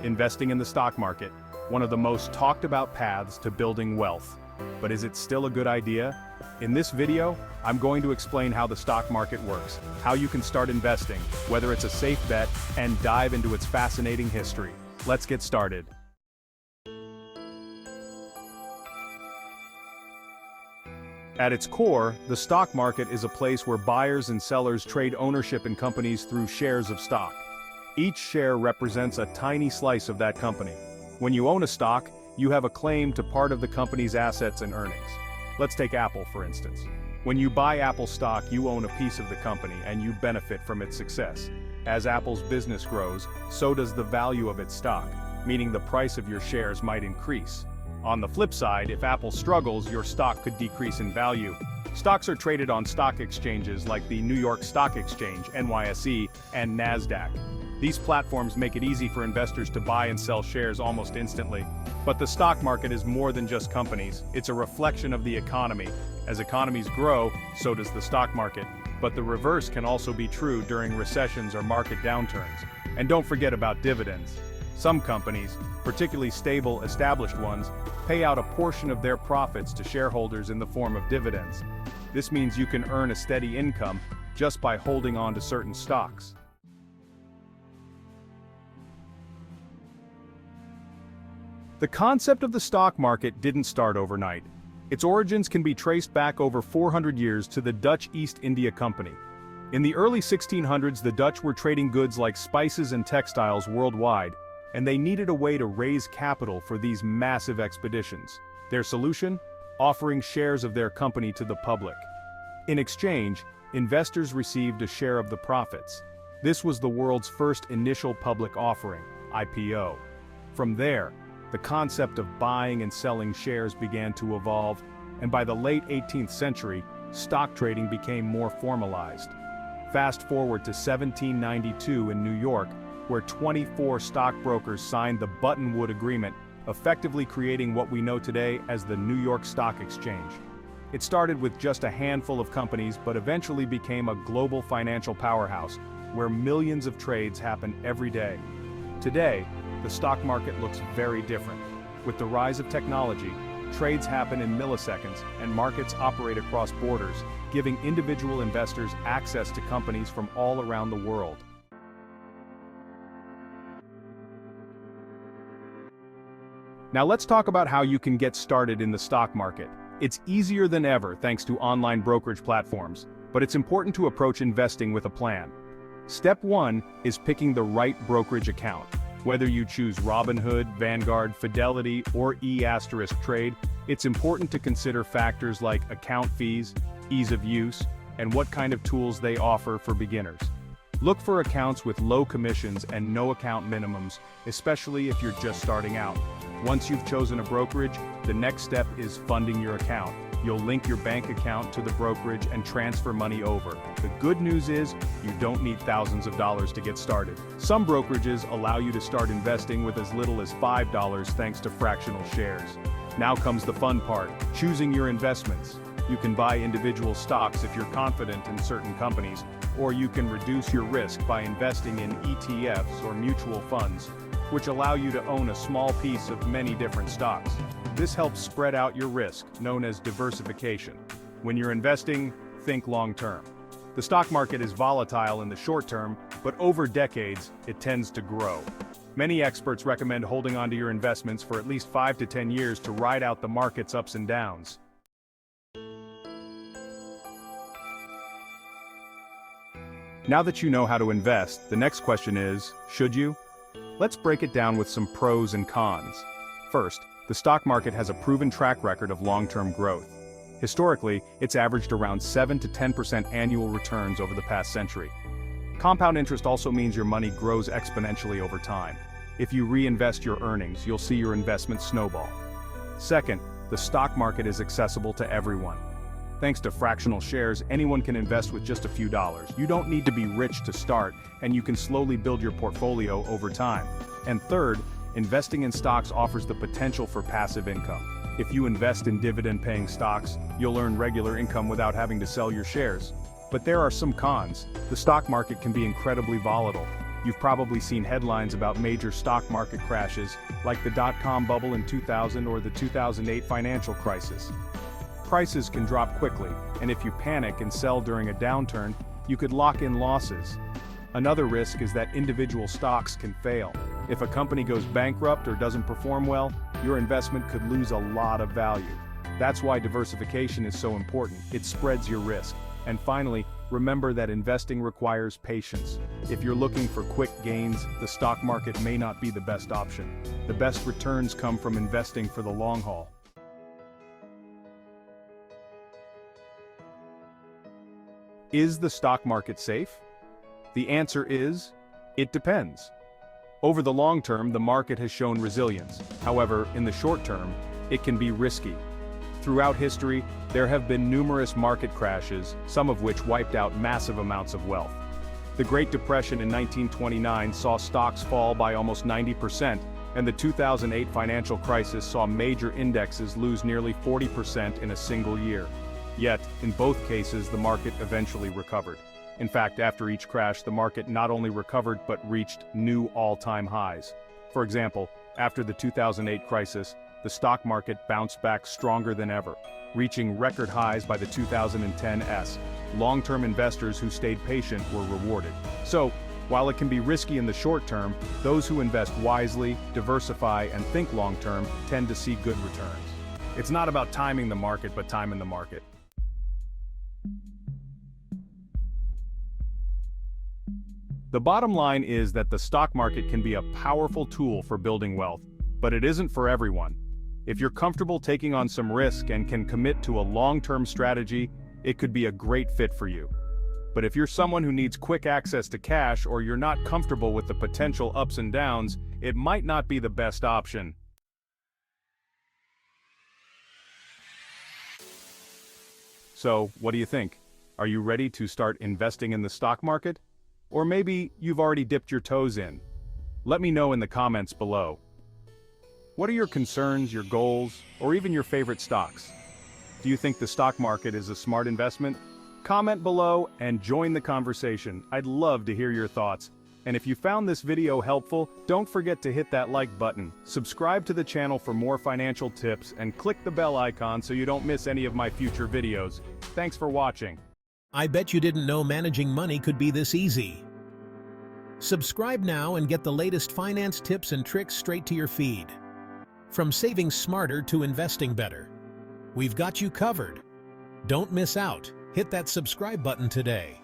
Investing in the stock market, one of the most talked about paths to building wealth. But is it still a good idea? In this video, I'm going to explain how the stock market works, how you can start investing, whether it's a safe bet, and dive into its fascinating history. Let's get started. At its core, the stock market is a place where buyers and sellers trade ownership in companies through shares of stock. Each share represents a tiny slice of that company. When you own a stock, you have a claim to part of the company's assets and earnings. Let's take Apple, for instance. When you buy Apple stock, you own a piece of the company and you benefit from its success. As Apple's business grows, so does the value of its stock, meaning the price of your shares might increase. On the flip side, if Apple struggles, your stock could decrease in value. Stocks are traded on stock exchanges like the New York Stock Exchange, NYSE, and NASDAQ. These platforms make it easy for investors to buy and sell shares almost instantly. But the stock market is more than just companies, it's a reflection of the economy. As economies grow, so does the stock market. But the reverse can also be true during recessions or market downturns. And don't forget about dividends. Some companies, particularly stable, established ones, pay out a portion of their profits to shareholders in the form of dividends. This means you can earn a steady income just by holding on to certain stocks. The concept of the stock market didn't start overnight. Its origins can be traced back over 400 years to the Dutch East India Company. In the early 1600s, the Dutch were trading goods like spices and textiles worldwide, and they needed a way to raise capital for these massive expeditions. Their solution? Offering shares of their company to the public. In exchange, investors received a share of the profits. This was the world's first initial public offering, IPO. From there, the concept of buying and selling shares began to evolve, and by the late 18th century, stock trading became more formalized. Fast forward to 1792 in New York, where 24 stockbrokers signed the Buttonwood Agreement, effectively creating what we know today as the New York Stock Exchange. It started with just a handful of companies but eventually became a global financial powerhouse, where millions of trades happen every day. Today, the stock market looks very different. With the rise of technology, trades happen in milliseconds and markets operate across borders, giving individual investors access to companies from all around the world. Now let's talk about how you can get started in the stock market. It's easier than ever thanks to online brokerage platforms, but it's important to approach investing with a plan. Step 1 is picking the right brokerage account. Whether you choose Robinhood, Vanguard, Fidelity, or E*Trade, it's important to consider factors like account fees, ease of use, and what kind of tools they offer for beginners. Look for accounts with low commissions and no account minimums, especially if you're just starting out. Once you've chosen a brokerage, the next step is funding your account. You'll link your bank account to the brokerage and transfer money over. The good news is, you don't need thousands of dollars to get started. Some brokerages allow you to start investing with as little as $5 thanks to fractional shares. Now comes the fun part, choosing your investments. You can buy individual stocks if you're confident in certain companies, or you can reduce your risk by investing in ETFs or mutual funds, which allow you to own a small piece of many different stocks. This helps spread out your risk, known as diversification. When you're investing, think long-term. The stock market is volatile in the short term, but over decades, it tends to grow. Many experts recommend holding onto your investments for at least 5 to 10 years to ride out the market's ups and downs. Now that you know how to invest, the next question is, should you? Let's break it down with some pros and cons. First, the stock market has a proven track record of long-term growth. Historically, it's averaged around 7 to 10% annual returns over the past century. Compound interest also means your money grows exponentially over time. If you reinvest your earnings, you'll see your investment snowball. Second, the stock market is accessible to everyone. Thanks to fractional shares, anyone can invest with just a few dollars. You don't need to be rich to start, and you can slowly build your portfolio over time. And third, investing in stocks offers the potential for passive income. If you invest in dividend-paying stocks, you'll earn regular income without having to sell your shares. But there are some cons. The stock market can be incredibly volatile. You've probably seen headlines about major stock market crashes, like the dot-com bubble in 2000 or the 2008 financial crisis. Prices can drop quickly, and if you panic and sell during a downturn, you could lock in losses. Another risk is that individual stocks can fail. If a company goes bankrupt or doesn't perform well, your investment could lose a lot of value. That's why diversification is so important. It spreads your risk. And finally, remember that investing requires patience. If you're looking for quick gains, the stock market may not be the best option. The best returns come from investing for the long haul. Is the stock market safe? The answer is, it depends. Over the long term, the market has shown resilience. However, in the short term, it can be risky. Throughout history, there have been numerous market crashes, some of which wiped out massive amounts of wealth. The Great Depression in 1929 saw stocks fall by almost 90%, and the 2008 financial crisis saw major indexes lose nearly 40% in a single year. Yet, in both cases, the market eventually recovered. In fact, after each crash, the market not only recovered but reached new all-time highs. For example, after the 2008 crisis, the stock market bounced back stronger than ever, reaching record highs by the 2010s. Long-term investors who stayed patient were rewarded. So, while it can be risky in the short term, those who invest wisely, diversify, and think long-term tend to see good returns. It's not about timing the market, but time in the market. The bottom line is that the stock market can be a powerful tool for building wealth, but it isn't for everyone. If you're comfortable taking on some risk and can commit to a long-term strategy, it could be a great fit for you. But if you're someone who needs quick access to cash or you're not comfortable with the potential ups and downs, it might not be the best option. So, what do you think? Are you ready to start investing in the stock market? Or maybe you've already dipped your toes in. Let me know in the comments below. What are your concerns, your goals, or even your favorite stocks? Do you think the stock market is a smart investment? Comment below and join the conversation. I'd love to hear your thoughts. And if you found this video helpful, don't forget to hit that like button, subscribe to the channel for more financial tips, and click the bell icon so you don't miss any of my future videos. Thanks for watching. I bet you didn't know managing money could be this easy. Subscribe now and get the latest finance tips and tricks straight to your feed. From saving smarter to investing better, we've got you covered. Don't miss out. Hit that subscribe button today.